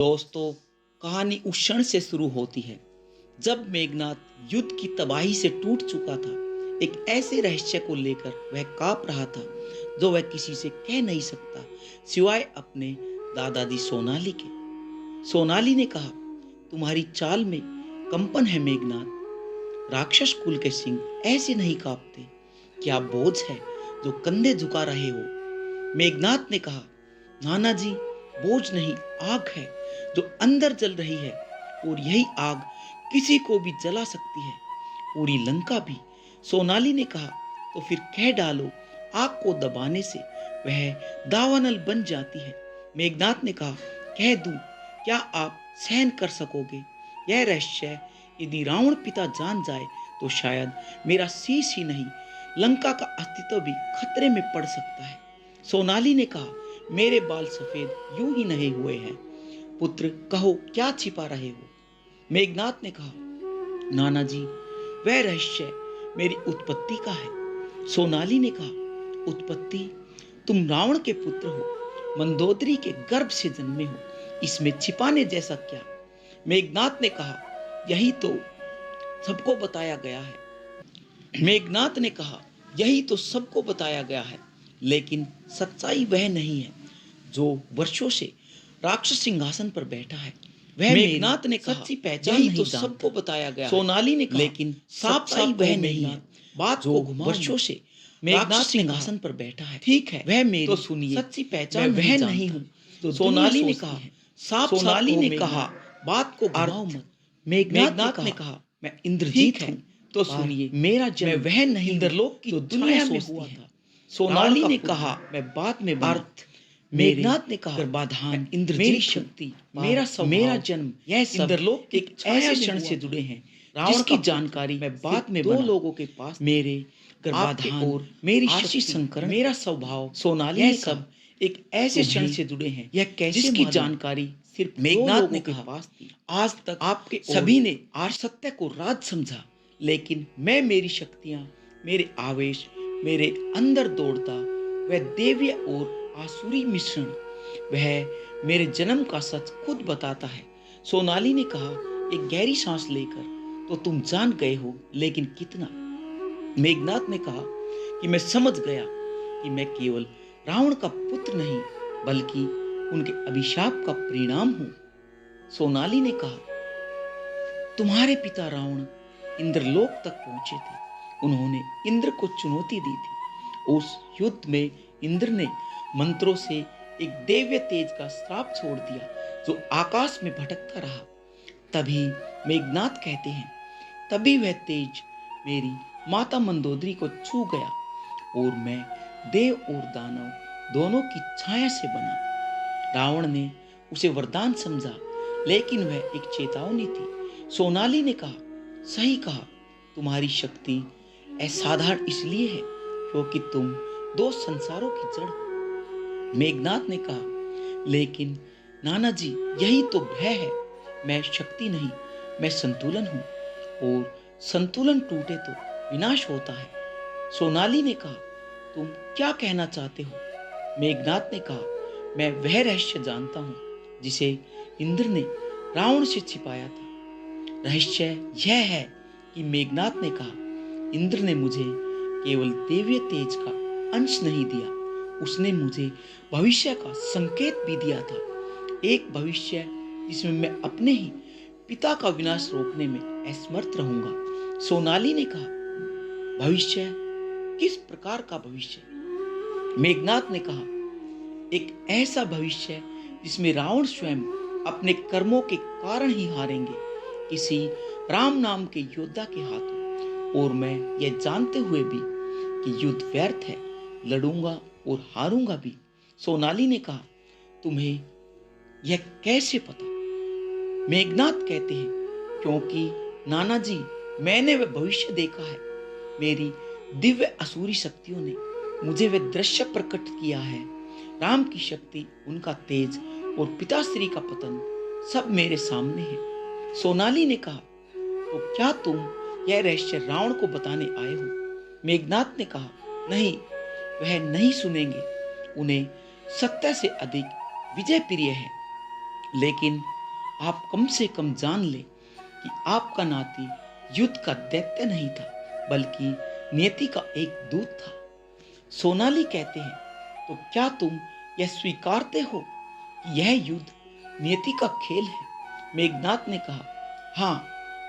दोस्तों, कहानी उस क्षण से शुरू होती है जब मेघनाथ युद्ध की तबाही से टूट चुका था। एक ऐसे रहस्य को लेकर वह कांप रहा था जो वह किसी से कह नहीं सकता सिवाय अपने दादाजी सोनाली के। सोनाली ने कहा, तुम्हारी चाल में कंपन है मेघनाथ। राक्षस कुल के सिंह ऐसे नहीं कांपते। क्या बोझ है जो कंधे झुका रहे हो? मेघनाथ ने कहा, नाना जी, बोझ नहीं, आग है जो अंदर जल रही है, और यही आग किसी को भी जला सकती है, पूरी लंका भी। सोनाली ने कहा, तो फिर कह डालो, आग को दबाने से वह दावानल बन जाती है। मेघनाथ ने कहा, कह दूं, क्या आप सहन कर सकोगे? यह रहस्य यदि रावण पिता जान जाए तो शायद मेरा शीश ही नहीं, लंका का अस्तित्व भी खतरे में पड़ सकता है। सोनाली ने कहा, मेरे बाल सफेद यूं ही नहीं हुए हैं। पुत्र, कहो, क्या छिपा रहे हो? मेघनाथ ने कहा, नाना जी, वह रहस्य मेरी उत्पत्ति का है। सोनाली ने कहा, उत्पत्ति? तुम रावण के पुत्र हो, मंदोदरी के गर्भ से जन्मे हो, इसमें छिपाने जैसा क्या? मेघनाथ ने कहा, यही तो सबको बताया गया है। मेघनाथ ने कहा, यही तो सबको बताया गया है, लेकिन सच्चाई वह नहीं है जो वर्षों से राक्षस सिंहासन पर बैठा है। वह मेघनाथ ने कहा, सच्ची पहचान यही तो सबको बताया गया। सोनाली ने कहा, लेकिन साफ साफ वह नहीं है। बात को वर्षों से मेघनाथ सिंहासन पर बैठा है। ठीक है, वह मेरी तो सुनिए, सच्ची पहचान वह नहीं हूँ तो सोनाली ने कहा, साफ सोनाली ने कहा, बात को घुमाओ मत। मेघनाथ ने कहा, मैं इंद्रजीत हूँ तो सुनिए, मेरा जन्म वह नहीं इंद्रलोक की दुनिया में हुआ था। सोनाली ने कहा, मैं बाद में अर्थ। मेघनाथ ने कहा, गर्भाधान, मेरी शक्ति, मेरा जन्म, यह सब इंद्रलोक के एक ऐसे क्षण से जुड़े हैं जिसकी जानकारी मैं बाद में दो लोगों के पास, मेरे गर्भाधान और मेरी शक्ति संकरण, मेरा स्वभाव, सोनाली यह सब एक ऐसे क्षण से जुड़े हैं यह कैसे जिसकी जानकारी सिर्फ मेघनाथ ने कहा पास थी। आज तक आपके सभी ने आज सत्य को राज समझा, लेकिन मैं मेरी शक्तियां, मेरे आवेश, मेरे अंदर दौड़ता वह देवीय और आसुरी मिश्रण, वह मेरे जन्म का सच खुद बताता है। सोनाली ने कहा, एक गहरी सांस लेकर, तो तुम जान गए हो, लेकिन कितना? मेघनाथ ने कहा कि मैं समझ गया कि मैं केवल रावण का पुत्र नहीं, बल्कि उनके अभिशाप का परिणाम हूं। सोनाली ने कहा, तुम्हारे पिता रावण इंद्रलोक तक पहुंचे थे। उन्होंने इंद्र को चुनौती दी थी। उस युद्ध में इंद्र ने मंत्रों से एक दिव्य तेज का श्राप छोड़ दिया जो आकाश में भटकता रहा। तभी मेघनाथ कहते हैं, तभी वह तेज मेरी माता मंदोदरी को छू गया और मैं देव और दानव दोनों की छाया से बना। रावण ने उसे वरदान समझा, लेकिन वह एक चेतावनी थी। सोनाली ने कहा, सही कहा, तुम्हारी शक्ति असाधारण इसलिए है क्योंकि तुम दो संसारों की जड़ हो। मेघनाथ ने कहा, लेकिन नाना जी, यही तो भय है। मैं शक्ति नहीं, मैं संतुलन हूं, और संतुलन टूटे तो विनाश होता है। सोनाली ने कहा, तुम क्या कहना चाहते हो? मेघनाथ ने कहा, मैं वह रहस्य जानता हूं जिसे इंद्र ने रावण से छिपाया था। रहस्य यह है कि मेघनाथ ने कहा, इंद्र ने मुझे केवल देवीय तेज का अंश नहीं दिया, उसने मुझे भविष्य का संकेत भी दिया था। एक भविष्य जिसमें मैं अपने ही पिता का विनाश रोकने में असमर्थ रहूंगा। सोनाली ने कहा, भविष्य? किस प्रकार का भविष्य? मेघनाथ ने कहा, एक ऐसा भविष्य जिसमें रावण स्वयं अपने कर्मों के कारण ही हारेंगे, किसी राम नाम के योद्धा के हाथों, और मैं यह जानते हुए भी कि युद्ध व्यर्थ है, लड़ूंगा और हारूंगा भी। सोनाली ने कहा, तुम्हें यह कैसे पता? मेघनाथ कहते हैं, क्योंकि नाना जी, मैंने वह भविष्य देखा है। मेरी दिव्य असुरी शक्तियों ने मुझे वह दृश्य प्रकट किया है। राम की शक्ति, उनका तेज और पिताश्री का पतन सब मेरे सामने है। सोनाली ने कहा, तो क्या तुम यह रहस्य रावण को बताने आए हो? मेघनाथ ने कहा, नहीं, वह नहीं सुनेंगे। उन्हें सत्य से अधिक विजय प्रिय है। लेकिन आप कम से कम जान ले कि आपका नाती युद्ध का दैत्य नहीं था, बल्कि नियति का एक दूत था। सोनाली कहते हैं, तो क्या तुम यह स्वीकारते हो कि यह युद्ध नियति का खेल है? मेघनाथ ने कहा, हाँ,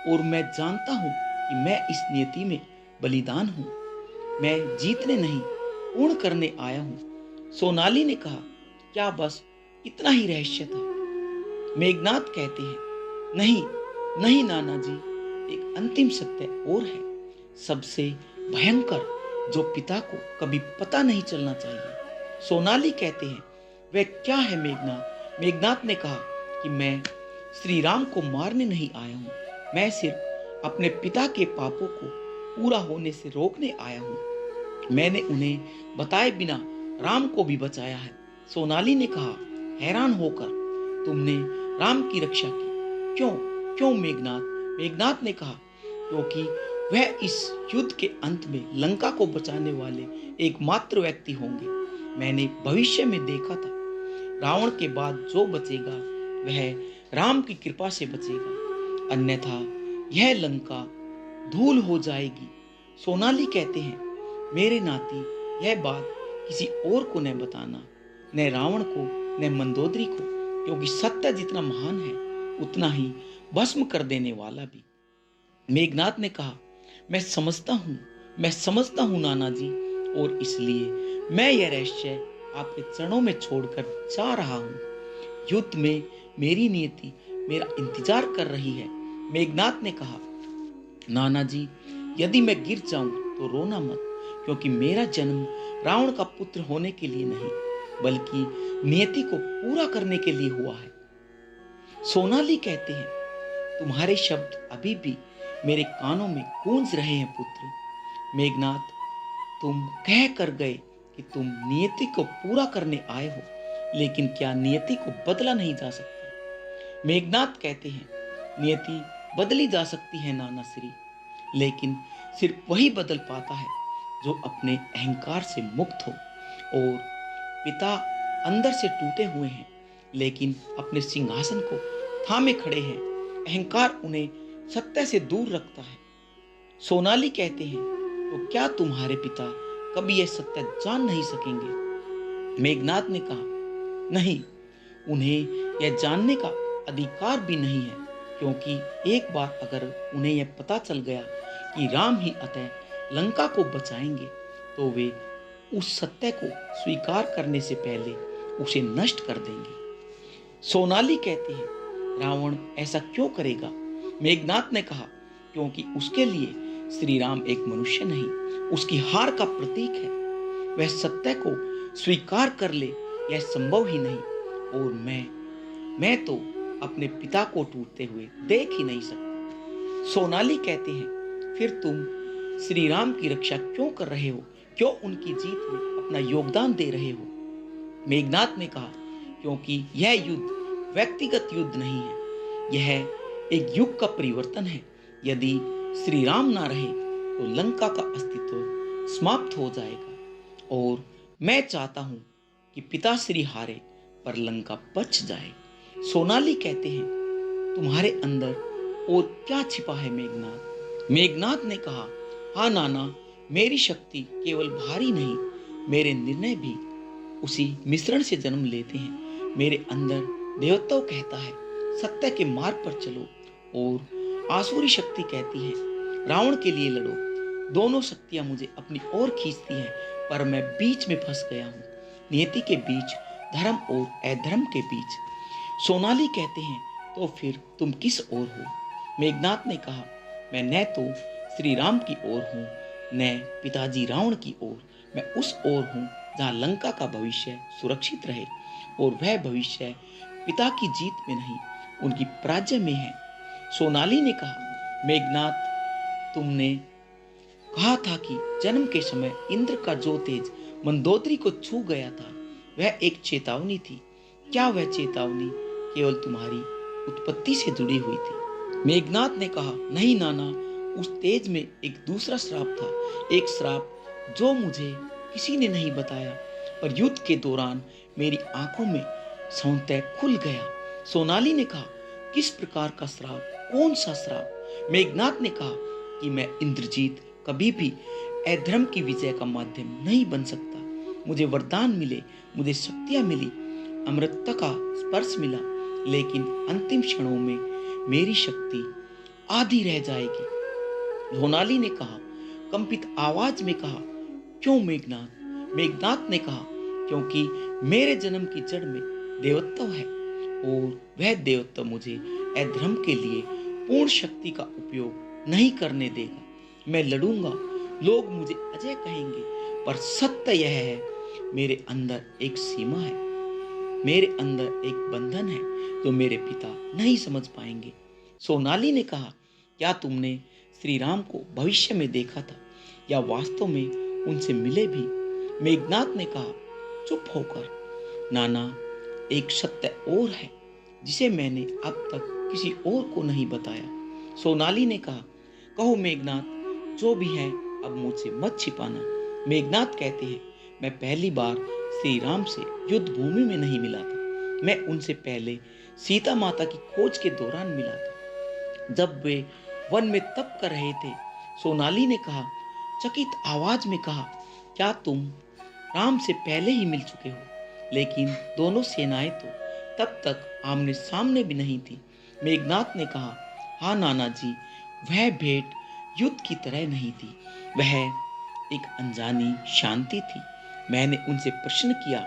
और मैं जानता हूं कि मैं इस नियति में बलिदान हूं। मैं जीतने नहीं, पूर्ण करने आया हूं। सोनाली ने कहा, क्या बस इतना ही रहस्य था? मेघनाथ कहते हैं, नहीं, नहीं नाना जी, एक अंतिम सत्य और है, सबसे भयंकर, जो पिता को कभी पता नहीं चलना चाहिए। सोनाली कहते हैं, वह क्या है मेघनाथ? मेघनाथ ने कहा कि मैं श्री राम को मारने नहीं आया हूं, मैं सिर्फ अपने पिता के पापों को पूरा होने से रोकने आया हूं। मैंने उन्हें बताए बिना राम को भी बचाया है। सोनाली ने कहा, हैरान होकर, तुमने राम की रक्षा की? क्यों? क्यों मेघनाथ? मेघनाथ ने कहा, क्योंकि वह इस युद्ध के अंत में लंका को बचाने वाले एकमात्र व्यक्ति होंगे। मैंने भविष्य में देखा था, रावण के बाद जो बचेगा वह राम की कृपा से बचेगा, अन्यथा यह लंका धूल हो जाएगी। सोनाली कहते हैं, मेरे नाती, यह बात किसी और को न बताना, न रावण को, न मंदोदरी को, क्योंकि सत्य जितना महान है उतना ही भस्म कर देने वाला भी। मेघनाथ ने कहा, मैं समझता हूं नाना जी, और इसलिए मैं यह रहस्य आपके चरणों में छोड़कर जा रहा हूं। युद्ध में मेरी नियति मेरा इंतजार कर रही है। मेघनाथ ने कहा, नाना जी, यदि मैं गिर जाऊं तो रोना मत, क्योंकि मेरा जन्म रावण का पुत्र होने के लिए नहीं, बल्कि नियति को पूरा करने के लिए हुआ है। सोनाली कहते हैं, तुम्हारे शब्द अभी भी मेरे कानों में गूंज रहे हैं पुत्र। मेघनाथ, तुम कह कर गए कि तुम नियति को पूरा करने आए हो, लेकिन क्या नियति को बदला नहीं जा सकता? मेघनाथ कहते हैं, नियति बदली जा सकती है नाना श्री, लेकिन सिर्फ वही बदल पाता है जो अपने अहंकार से मुक्त हो। और पिता अंदर से टूटे हुए हैं, लेकिन अपने सिंहासन को थामे खड़े हैं। अहंकार उन्हें सत्य से दूर रखता है। सोनाली कहते हैं, तो क्या तुम्हारे पिता कभी यह सत्य जान नहीं सकेंगे? मेघनाथ ने कहा, नहीं, उन्हें यह जानने का अधिकार भी नहीं है, क्योंकि एक बार अगर उन्हें यह पता चल गया कि राम ही अतः लंका को बचाएंगे, तो वे उस सत्य को स्वीकार करने से पहले उसे नष्ट कर देंगे। सोनाली कहते हैं, रावण ऐसा क्यों करेगा? मेघनाथ ने कहा, क्योंकि उसके लिए श्री राम एक मनुष्य नहीं, उसकी हार का प्रतीक है। वह सत्य को स्वीकार कर ले, यह संभव ही नहीं, और मैं तो अपने पिता को टूटते हुए देख ही नहीं सकता। सोनाली कहते हैं, फिर तुम श्री राम की रक्षा क्यों कर रहे हो? क्यों उनकी जीत में अपना योगदान दे रहे हो? मेघनाथ ने कहा, क्योंकि यह युद्ध व्यक्तिगत युद्ध नहीं है, यह एक युग का परिवर्तन है। यदि श्री राम ना रहे तो लंका का अस्तित्व समाप्त हो जाएगा, और मैं चाहता हूं कि पिता श्री हारे पर लंका बच जाए। सोनाली कहते हैं, तुम्हारे अंदर और क्या छिपा है मेघनाथ? मेघनाथ ने कहा, हाँ नाना, मेरी शक्ति केवल भारी नहीं, मेरे निर्णय भी उसी मिश्रण से जन्म लेते हैं। मेरे अंदर देवत्व कहता है, सत्य के मार्ग पर चलो, और आसुरी शक्ति कहती है, रावण के लिए लड़ो। दोनों शक्तियां मुझे अपनी ओर खींचती हैं, पर मैं बीच में फंस गया हूं, नियति के बीच, धर्म और अधर्म के बीच। सोनाली कहते हैं, तो फिर तुम किस ओर हो? मेघनाथ ने कहा, मैं न तो श्री राम की ओर हूं, न पिताजी रावण की ओर। मैं उस ओर हूं जहां लंका का भविष्य सुरक्षित रहे, और वह भविष्य पिता की जीत में नहीं, उनकी पराजय में है। सोनाली ने कहा, मेघनाथ, तुमने कहा था कि जन्म के समय इंद्र का जो तेज मंदोदरी को छू गया था, वह एक चेतावनी थी। क्या वह चेतावनी केवल तुम्हारी उत्पत्ति से जुड़ी हुई थी? मेघनाथ ने कहा, नहीं नाना, उस तेज में एक दूसरा श्राप था, एक श्राप जो मुझे किसी ने नहीं बताया, पर युद्ध के दौरान मेरी आंखों में सौंदर्य खुल गया। सोनाली ने कहा, किस प्रकार का श्राप, कौन सा श्राप? मेघनाथ ने कहा कि मैं इंद्रजीत कभी भी अधर्म की विजय का माध्यम नहीं बन सकता। मुझे वरदान मिले, मुझे शक्तियां मिली, अमृतता का स्पर्श मिला, लेकिन अंतिम क्षणों में मेरी शक्ति आधी रह जाएगी। सोनाली ने कहा, कंपित आवाज में कहा, क्यों मेघनाथ? मेघनाथ ने कहा, क्योंकि मेरे जन्म की जड़ में देवत्व है और वह देवत्व मुझे अधर्म के लिए पूर्ण शक्ति का उपयोग नहीं करने देगा। मैं लड़ूंगा, लोग मुझे अजय कहेंगे, पर सत्य यह है, मेरे अंदर एक सीमा है, मेरे अंदर एक बंधन है जो मेरे पिता नहीं समझ पाएंगे। सोनाली ने कहा, क्या तुमने श्री राम को भविष्य में देखा था या वास्तव में उनसे मिले भी? मेघनाथ ने कहा, चुप होकर नाना, एक सत्य और है जिसे मैंने अब तक किसी और को नहीं बताया। सोनाली ने कहा, कहो मेघनाथ, जो भी है अब मुझसे मत छिपाना। मेघनाथ कहते हैं, मैं पहली बार श्री राम से युद्ध भूमि में नहीं मिला था। मैं उनसे पहले सीता माता की खोज के दौरान मिला था, जब वे वन में तप कर रहे थे। सोनाली ने कहा, चकित आवाज में कहा, क्या तुम राम से पहले ही मिल चुके हो? लेकिन दोनों सेनाएं तो तब तक आमने सामने भी नहीं थी। मेघनाथ ने कहा, हाँ नाना जी, वह भेंट युद्ध की तरह नहीं थी, वह एक अनजानी शांति थी। मैंने उनसे प्रश्न किया,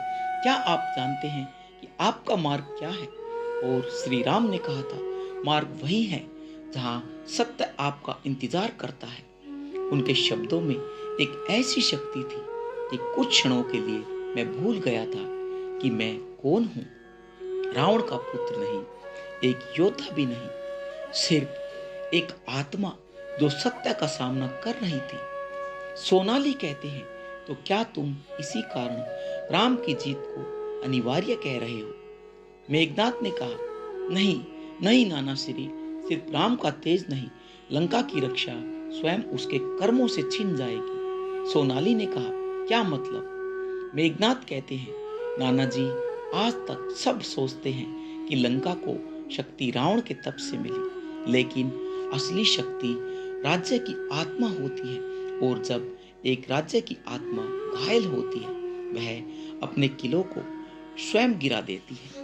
क्या आप जानते हैं कि आपका मार्ग क्या है? और श्री राम ने कहा था, मार्ग वही है जहां सत्य आपका इंतजार करता है। उनके शब्दों में एक ऐसी शक्ति थी कि कुछ क्षणों के लिए मैं भूल गया था कि मैं कौन हूं। रावण का पुत्र नहीं, एक योद्धा भी नहीं, सिर्फ एक आत्मा जो सत्य का सामना कर रही थी। सोनाली कहते हैं, तो क्या तुम इसी कारण राम की जीत को अनिवार्य कह रहे हो? मेघनाथ ने कहा, नहीं नहीं नाना श्री, सिर्फ राम का तेज नहीं, लंका की रक्षा स्वयं उसके कर्मों से छिन जाएगी। सोनाली ने कहा, क्या मतलब? मेघनाथ कहते हैं, नाना जी, आज तक सब सोचते हैं कि लंका को शक्ति रावण के तप से मिली, लेकिन असली शक्ति राज्य की आत्मा होती है, और जब एक राज्य की आत्मा घायल होती है, वह अपने किलों को स्वयं गिरा देती है।